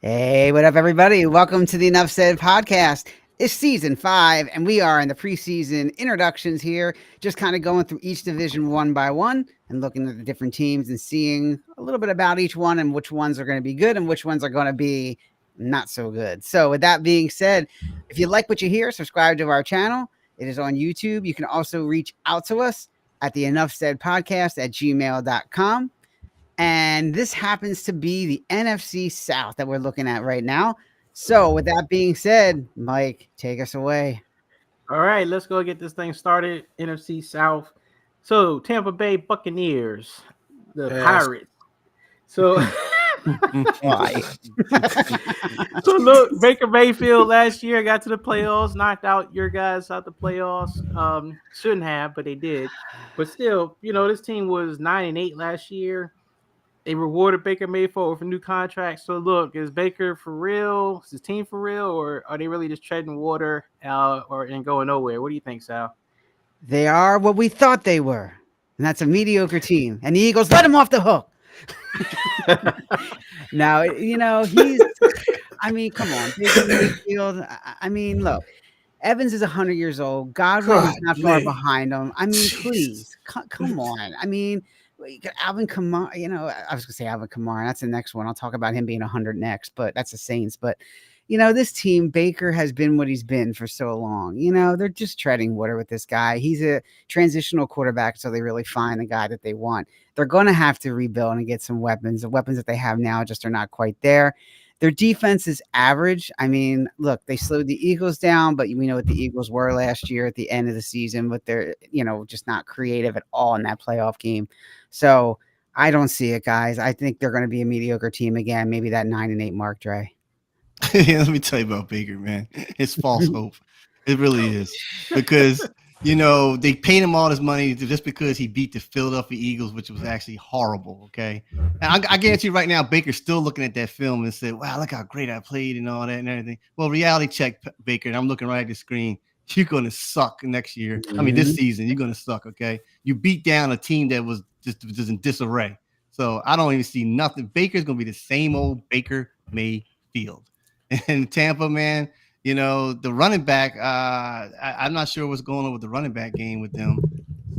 Hey, what up, everybody? Welcome to the Enough Said podcast. It's season 5, and we are in the preseason introductions here, just kind of going through each division one by one and looking at the different teams and seeing a little bit about each one and which ones are going to be good and which ones are going to be not so good. So, with that being said, if you like what you hear, subscribe to our channel. It is on YouTube. You can also reach out to us at the Enough Said podcast at gmail.com. And this happens to be the NFC South that we're looking at right now. So, with that being said, Mike, take us away. All right, let's go get this thing started. NFC South. So, Tampa Bay Buccaneers, the Pirates. So, Why? so look, Baker Mayfield last year got to the playoffs, knocked out your guys out the playoffs. Shouldn't have, but they did. But still, this team was 9-8 last year. They rewarded Baker Mayfield with a new contract. So look, is Baker for real? Is his team for real, or are they really just treading water and going nowhere? What do you think, Sal? They are what we thought they were, and that's a mediocre team. And the Eagles let him off the hook. Now, he's. I mean, come on, Baker Mayfield. I mean, look. Evans is 100 years old. Godwin is not far behind him. I mean, please, come on. I mean, Alvin Kamara, I was going to say Alvin Kamara. That's the next one. I'll talk about him being 100 next, but that's the Saints. But, this team, Baker has been what he's been for so long. They're just treading water with this guy. He's a transitional quarterback, so they really find the guy that they want. They're going to have to rebuild and get some weapons. The weapons that they have now just are not quite there. Their defense is average. I mean, look, they slowed the Eagles down, but we know what the Eagles were last year at the end of the season, but they're, just not creative at all in that playoff game. So I don't see it, guys. I think they're going to be a mediocre team again, maybe that 9-8 mark, Dre. Let me tell you about Baker, man. It's false hope. It really is. Because, they paid him all this money just because he beat the Philadelphia Eagles, which was actually horrible, okay? And I guarantee you right now, Baker's still looking at that film and said, wow, look how great I played and all that and everything. Well, reality check, Baker, and I'm looking right at the screen. You're going to suck next year. I mean, this season, you're going to suck, okay? You beat down a team that was just in disarray. So I don't even see nothing. Baker's going to be the same old Baker Mayfield. And Tampa, man, the running back, I'm not sure what's going on with the running back game with them.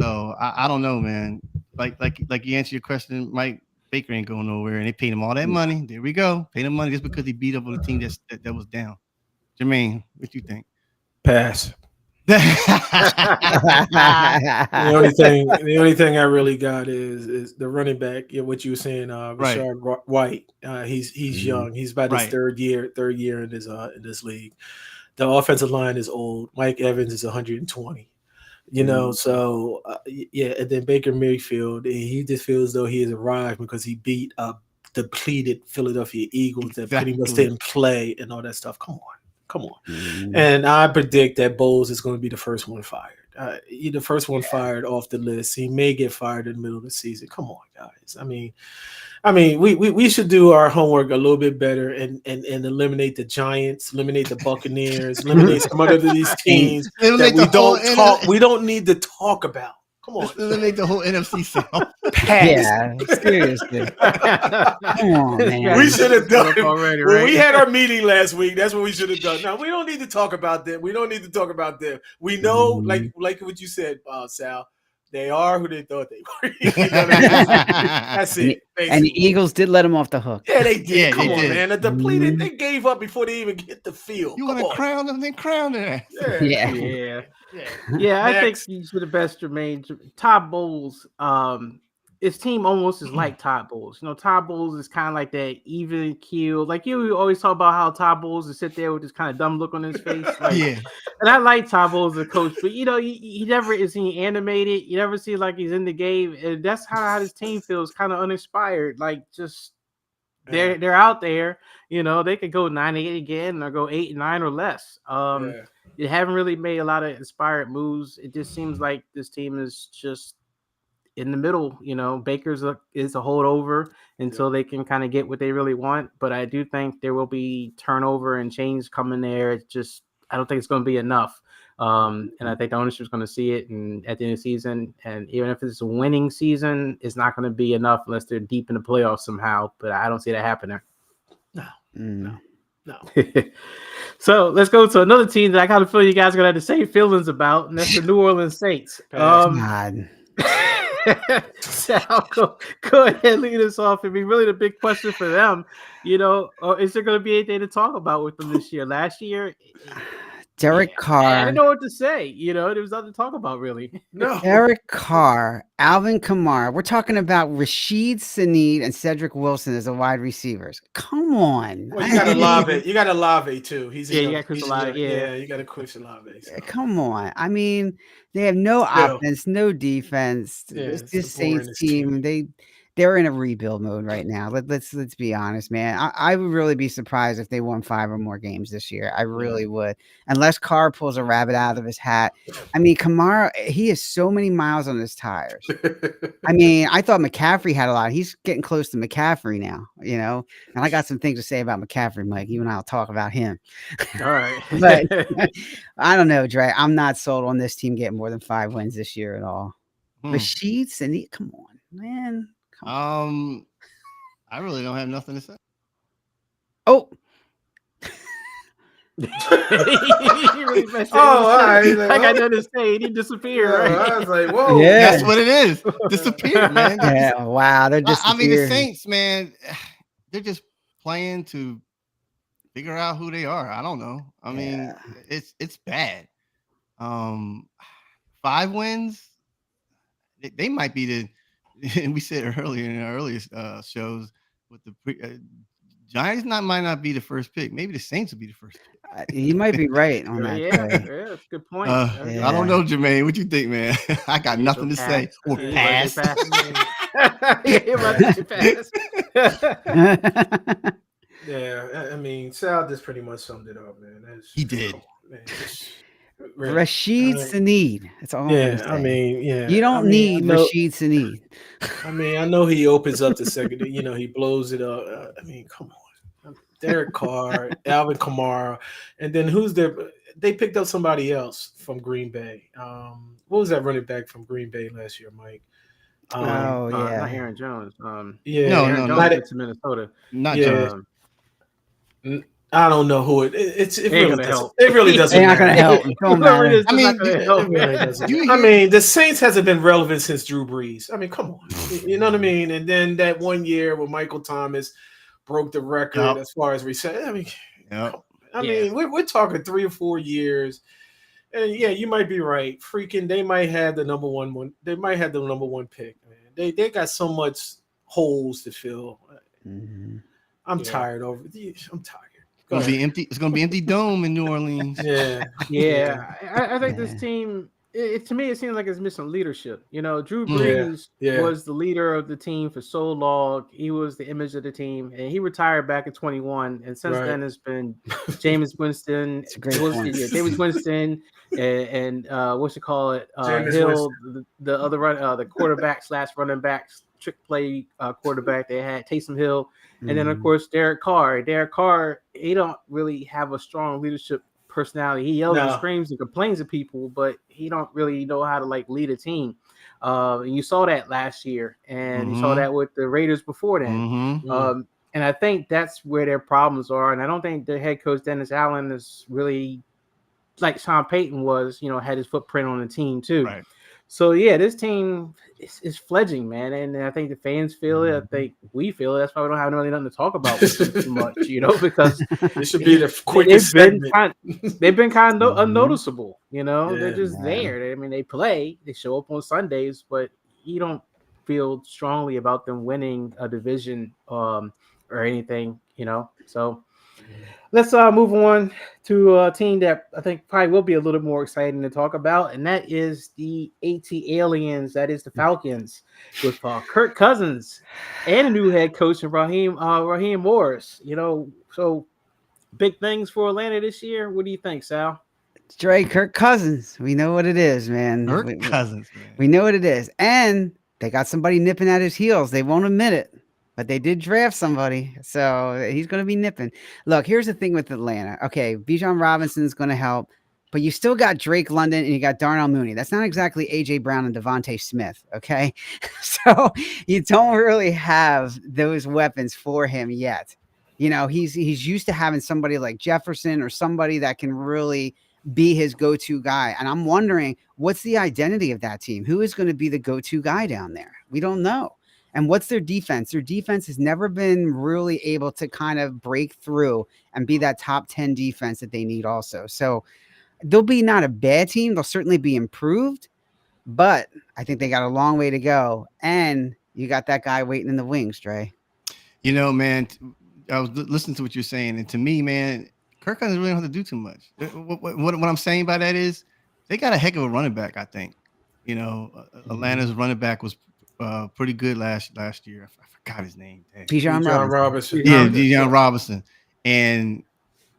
So I don't know, man. Like you answered your question, Mike, Baker ain't going nowhere, and they paid him all that money. There we go. Paid him money just because he beat up on a team that was down. Jermaine, what you think? Pass. The only thing I really got is the running back. What you were saying, Rashard White. He's young. He's about his third year in this league. The offensive line is old. Mike Evans is 120. So and then Baker Mayfield, he just feels as though he has arrived because he beat a depleted Philadelphia Eagles that pretty much didn't play and all that stuff. Come on. And I predict that Bowles is going to be the first one fired. The first one fired off the list. He may get fired in the middle of the season. Come on, guys. I mean, we should do our homework a little bit better and eliminate the Giants, eliminate the Buccaneers, eliminate some other of these teams that we don't need to talk about. Come on. Eliminate the whole NFC South. Pass. Yeah, seriously. Come on, man. We should have done it already, right? When we had our meeting last week, that's what we should have done. Now, we don't need to talk about them. We know, like what you said, Sal, they are who they thought they were. That's it. Basically. And the Eagles did let him off the hook. Yeah, they did. Yeah, Come on, man. The depleted, they gave up before they even hit the field. You want to crown them? Then crown them. Yeah. I think he's the best, Jermaine. Todd Bowles, his team almost is like Todd Bowles. Todd Bowles is kind of like that even keel. Like you always talk about how Todd Bowles is sit there with this kind of dumb look on his face. And I like Todd Bowles as a coach, but he never is he animated. You never see like he's in the game, and that's how his team feels, kind of uninspired. Like just they're out there. They could go 9-8 again or go 8-9 or less. They haven't really made a lot of inspired moves. It just seems like this team is just in the middle. Baker's is a holdover until they can kind of get what they really want. But I do think there will be turnover and change coming there. It's just I don't think it's going to be enough. And I think the ownership is going to see it and at the end of the season. And even if it's a winning season, it's not going to be enough unless they're deep in the playoffs somehow. But I don't see that happening. Mm. No. So let's go to another team that I kind of feel you guys are gonna have the same feelings about, and that's the New Orleans Saints. God. Sal, go ahead and lead us off. I mean, really, the big question for them, is there going to be anything to talk about with them this year? Last year, Derek Carr. I didn't know what to say. There was nothing to talk about, really. No. Derek Carr, Alvin Kamara. We're talking about Rashid Sneed and Cedric Wilson as the wide receivers. Come on. Well, you got Olave. You got Olave too. He's you got Chris Olave. Yeah, you got a Chris Olave. So. Come on. I mean, they have no offense, no defense. Yeah, this Saints team, they're in a rebuild mode right now. Let's be honest, man. I would really be surprised if they won 5 or more games this year. I really would, unless Carr pulls a rabbit out of his hat. I mean, Kamara, he has so many miles on his tires. I mean, I thought McCaffrey had a lot. He's getting close to McCaffrey now, and I got some things to say about McCaffrey, Mike. You and I'll talk about him. All right. But I don't know, Dre. I'm not sold on this team getting more than 5 wins this year at all. Rashid Sneed, come on, man. I really don't have nothing to say. Oh. He really all right. I got nothing to say. He disappeared. Yeah, right? I was like, whoa. Yeah. That's what it is. Disappear, man. Yeah, wow. They're just. I mean, the Saints, man, they're just playing to figure out who they are. I don't know. I mean, it's bad. 5 wins. They might be the. And we said earlier in our earliest shows with the Giants might not be the first pick. Maybe the Saints will be the first pick. You might be right on that. Yeah, that's a good point. I don't know, Jermaine. What you think, man? I got nothing to say. Or pass. Yeah, I mean, Sal just pretty much summed it up, man. He did. Man, Rashid Sneed. That's all. I mean, you don't need Rashid Sneed. I mean, I know he opens up the second. He blows it up. I mean, come on, Derek Carr, Alvin Kamara, and then who's there? They picked up somebody else from Green Bay. What was that running back from Green Bay last year, Mike? Not Aaron Jones. Aaron Jones went to Minnesota. Not Jones. I don't know who it really doesn't. It really doesn't. They're not going to help. I mean, it really doesn't. I mean, the Saints hasn't been relevant since Drew Brees. I mean, come on. You know what I mean? And then that one year when Michael Thomas broke the record as far as reset. I mean, we're talking 3 or 4 years. And yeah, you might be right. Freaking, they might have the number one. They might have the number 1 pick. Man, they got so much holes to fill. Mm-hmm. I'm tired over. I'm tired. It's gonna be empty. It's gonna be empty dome in New Orleans. Yeah. I think this team. To me, it seems like it's missing leadership. Drew Brees was the leader of the team for so long. He was the image of the team, and he retired back in 21. And since then, it's been Jameis Winston, Jameis Winston, and what you call it, Hill, the other the quarterback / running back trick play quarterback. They had Taysom Hill, and then of course Derek Carr. Derek Carr, he don't really have a strong leadership personality. He yells and screams and complains to people, but he don't really know how to lead a team. And you saw that last year, and you saw that with the Raiders before then. And I think that's where their problems are. And I don't think their head coach Dennis Allen is really like Sean Payton was. Had his footprint on the team too. Right. So yeah, this team is fledgling, man, and I think the fans feel it. I think we feel it. That's why we don't have really nothing to talk about too much, because it should be the quickest. They've been kind of unnoticeable, They're just there. I mean, they play, they show up on Sundays, but you don't feel strongly about them winning a division or anything, So let's move on to a team that I think probably will be a little more exciting to talk about, and that is the AT Aliens. That is the Falcons with Kirk Cousins and a new head coach, Raheem Morris. So big things for Atlanta this year. What do you think, Sal? Dre, Kirk Cousins. We know what it is, man. Kirk Cousins, man. We know what it is, and they got somebody nipping at his heels. They won't admit it. But they did draft somebody, so he's going to be nipping. Look, here's the thing with Atlanta. Okay, Bijan Robinson's going to help, but you still got Drake London and you got Darnell Mooney. That's not exactly A.J. Brown and Devontae Smith, okay? So you don't really have those weapons for him yet. You know, he's used to having somebody like Jefferson or somebody that can really be his go-to guy. And I'm wondering, what's the identity of that team? Who is going to be the go-to guy down there? We don't know. And what's their defense? Their defense has never been really able to kind of break through and be that top 10 defense that they need also. So they'll be not a bad team. They'll certainly be improved, but I think they got a long way to go. And you got that guy waiting in the wings, Dre. You know, man, I was listening to what you're saying, and to me, man, Kirk Cousins really don't have to do too much. What I'm saying by that is they got a heck of a running back, I think. You know, Atlanta's running back was pretty good last year. I forgot his name. Bijan Robinson. Yeah, Bijan Robinson. And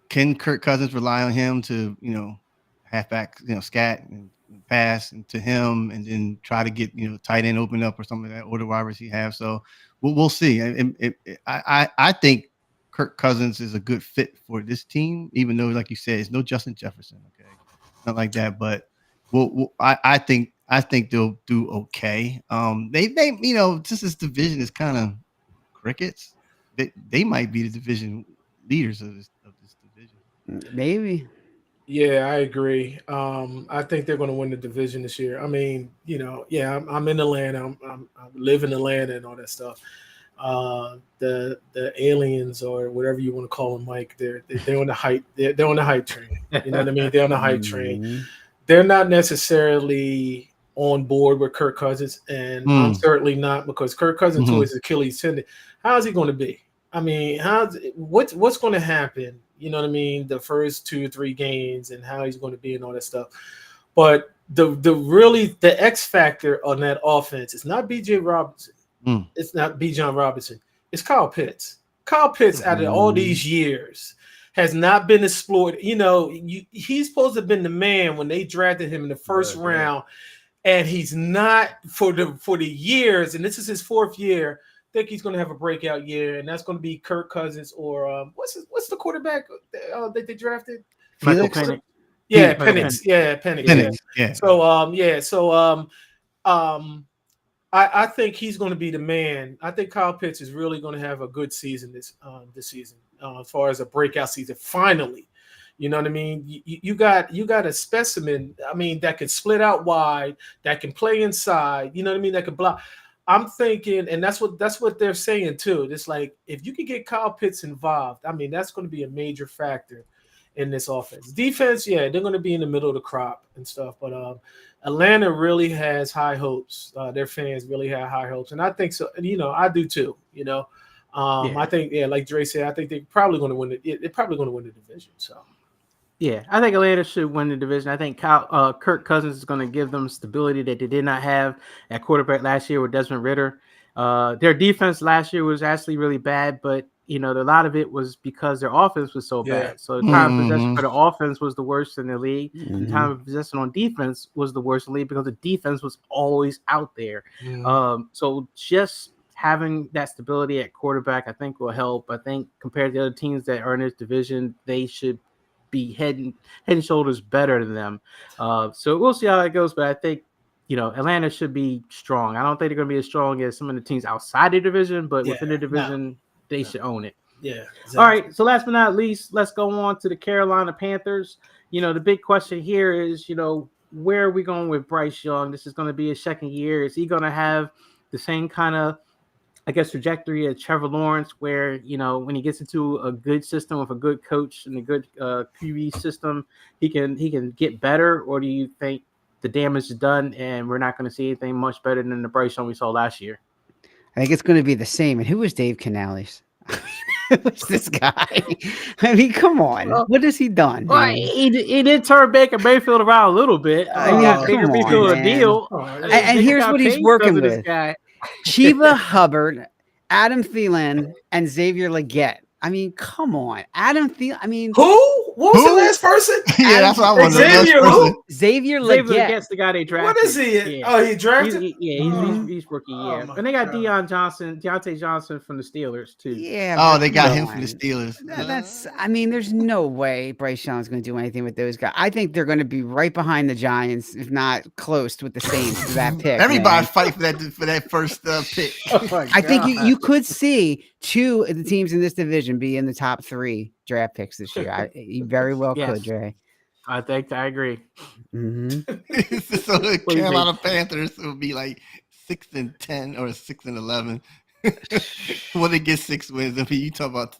can Kirk Cousins rely on him to, you know, halfback, you know, scat and pass and to him, and then try to get, you know, tight end open up or something like that, or the wide receiver he have. So we'll see. I think Kirk Cousins is a good fit for this team, even though, like you said, it's no Justin Jefferson. Okay, not like that, but I think they'll do okay. They you know, since this division is kind of crickets, they might be the division leaders of this division. Maybe. Yeah, I agree. I think they're going to win the division this year. I mean, you know, yeah, I'm in Atlanta. I live in Atlanta and all that stuff. The aliens or whatever you want to call them, Mike, they're on the hype. They're on the hype train. You know what I mean? They're on the hype train. They're not necessarily on board with Kirk Cousins, and I'm certainly not, because Kirk Cousins tore his Achilles tendon. How is he going to be? I mean, what's going to happen? You know what I mean? The first 2 or 3 games and how he's going to be and all that stuff. But the X factor on that offense is not B.J. Robinson. It's not Bijan Robinson. It's Kyle Pitts. Kyle Pitts, out of all these years, has not been explored. You know, he's supposed to have been the man when they drafted him in the first round, and he's not for the years. And this is his 4th year. I think he's going to have a breakout year, and that's going to be Kirk Cousins or what's the quarterback that they drafted? Michael Penix. Yeah, Penix. Yeah, Penix. Yeah. So I think he's going to be the man. I think Kyle Pitts is really going to have a good season this season, as far as a breakout season. Finally, you know what I mean. You got a specimen. I mean, that can split out wide, that can play inside. You know what I mean. That can block. I'm thinking, and that's what they're saying too. It's like, if you could get Kyle Pitts involved, I mean, that's going to be a major factor in this offense. Defense, yeah, they're going to be in the middle of the crop and stuff. But Atlanta really has high hopes. Their fans really have high hopes, and I think so. And, you know, I do too. You know, I think, yeah, like Dre said, I think they're probably going to win it. They're probably going to win the division. So. Yeah, I think Atlanta should win the division. I think Kirk Cousins is going to give them stability that they did not have at quarterback last year with Desmond Ridder. Their defense last year was actually really bad, but, you know, a lot of it was because their offense was so bad. So the time of possession for the offense was the worst in the league. The time of possession on defense was the worst in the league because the defense was always out there. So just having that stability at quarterback, I think, will help. I think compared to the other teams that are in this division, they should be head and shoulders better than them. So we'll see how it goes, but I think, you know, Atlanta should be strong. I don't think they're going to be as strong as some of the teams outside the division, but within the division, they should own it. Yeah. Exactly. All right. So last but not least, let's go on to the Carolina Panthers. You know, the big question here is, you know, where are we going with Bryce Young? This is going to be his 2nd year. Is he going to have the same kind of, I guess, trajectory of Trevor Lawrence, where, you know, when he gets into a good system with a good coach and a good QB system, he can get better? Or do you think the damage is done and we're not going to see anything much better than the Bryce Young we saw last year? I think it's going to be the same. And who was Dave Canales? Who's this guy? I mean, come on. What has he done? Well, he did turn Baker Mayfield around a little bit. I mean, got Baker Mayfield a deal. And here's what he's working with. Chiba Hubbard, Adam Thielen, and Xavier Legette. I mean, come on. Adam Thielen. I mean, who? What was the last person? Yeah, that's what I want to know. Xavier who? Xavier Xavier Legette. Legette's the guy they drafted. What is he? Yeah. Oh, he drafted? He's rookie, Oh, yeah. my And they got God. Deontay Johnson from the Steelers, too. Yeah. Oh, but they got come him from the on. Steelers. That's. I mean, there's no way Bryce Young's going to do anything with those guys. I think they're going to be right behind the Giants, if not close with the Saints for that pick. Everybody man. fight for that first pick. Oh my I think God. you could see two of the teams in this division be in the top 3 draft picks this year. You very well Yes. could, Dre. I agree. Mm-hmm. So the What do you Carolina Panthers would be like 6-10 or 6-11. When they get 6 wins, I mean,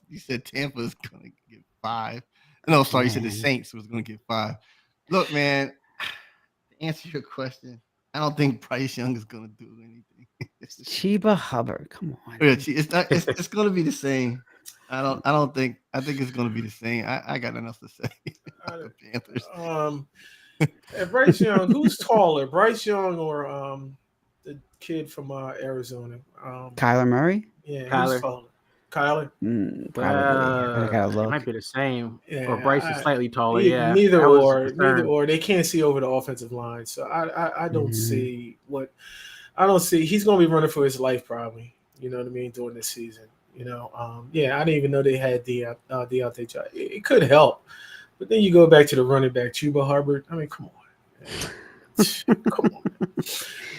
you said Tampa's gonna get 5. No, sorry, you said the Saints was gonna get 5. Look, man, to answer your question, I don't think Bryce Young is gonna do anything. Chiba Hubbard, come on. It's gonna be the same. I think it's gonna be the same. I got nothing else to say about the Panthers. And Bryce Young, who's taller, Bryce Young or the kid from Arizona? Kyler Murray? Yeah, Kyler. who's taller? Kyler? Probably. I gotta It look. might be the same. Yeah, Or Bryce is slightly taller. Neither That was a concern. or. They can't see over the offensive line, so I don't see he's going to be running for his life probably. You know what I mean, during this season. You know, I didn't even know they had Deontay Johnson. It could help, but then you go back to the running back Chuba Hubbard. I mean, come on, come on.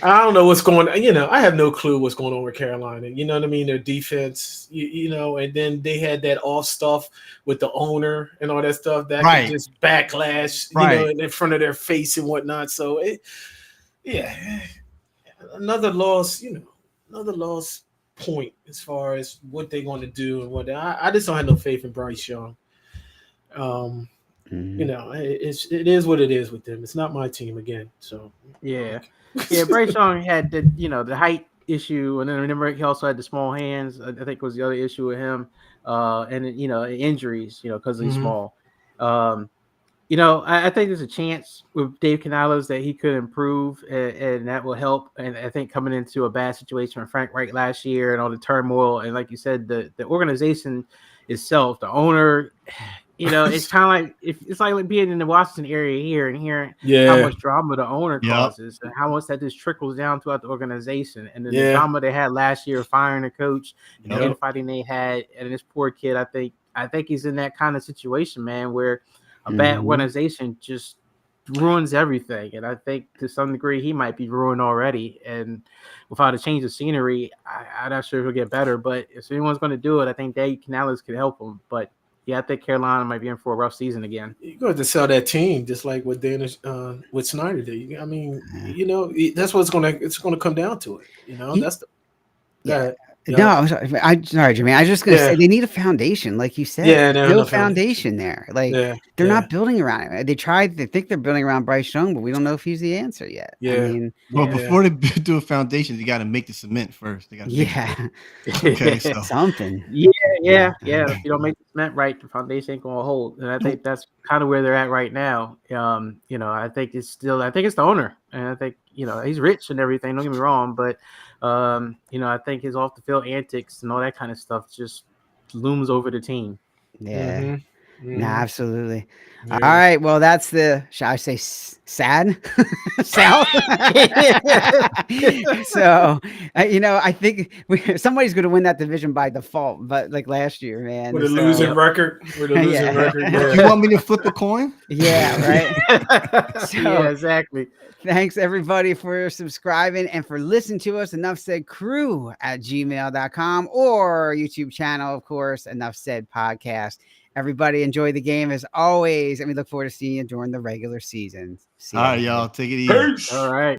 I don't know what's going on. You know, I have no clue what's going on with Carolina. You know what I mean? Their defense, you know, and then they had that off stuff with the owner and all that stuff that could just backlash, you know, in front of their face and whatnot. So another loss, another loss point as far as what they're going to do and what I just don't have no faith in Bryce Young. You know, it is what it is with them. It's not my team again. So yeah. Bryce Young had the height issue, and then remember he also had the small hands. I think was the other issue with him, and injuries. Because he's small. I think there's a chance with Dave Canales that he could improve, and that will help. And I think coming into a bad situation with Frank Reich last year and all the turmoil, and like you said, the organization itself, the owner, it's kind of like it's like being in the Washington area here and hearing how much drama the owner causes and how much that just trickles down throughout the organization. And then the drama they had last year, firing the coach, and the infighting they had, and this poor kid, I think he's in that kind of situation, man, where a bad organization just ruins everything. And I think to some degree he might be ruined already. And without a change of scenery, I'm not sure he'll get better. But if anyone's going to do it, I think Dave Canales could help him. But yeah, I think Carolina might be in for a rough season again. You're going to sell that team just like what with Snyder did. I mean, that's what it's going to come down to it. That's the No, I'm sorry. Sorry, Jimmy. I was just gonna say they need a foundation, like you said. Yeah, no foundation there. Like they're not building around it. They think they're building around Bryce Young, but we don't know if he's the answer yet. Yeah. I mean, before they do a foundation, you got to make the cement first. They got okay, so something. Yeah. If you don't make the cement right, the foundation ain't gonna hold. And I think that's kind of where they're at right now. I think it's the owner, and I think he's rich and everything. Don't get me wrong, but I think his off the field antics and all that kind of stuff just looms over the team. Yeah. No, absolutely. Yeah. All right. Well, that's shall I say sad South. So, I think somebody's going to win that division by default, but like last year, man. With a losing record. Yeah. You want me to flip a coin? Yeah, right. Yeah, exactly. Thanks everybody for subscribing and for listening to us. Enough Said Crew at gmail.com or YouTube channel, of course, Enough Said Podcast. Everybody enjoy the game as always, and we look forward to seeing you during the regular season. All right, y'all. Take it easy. Peace. All right.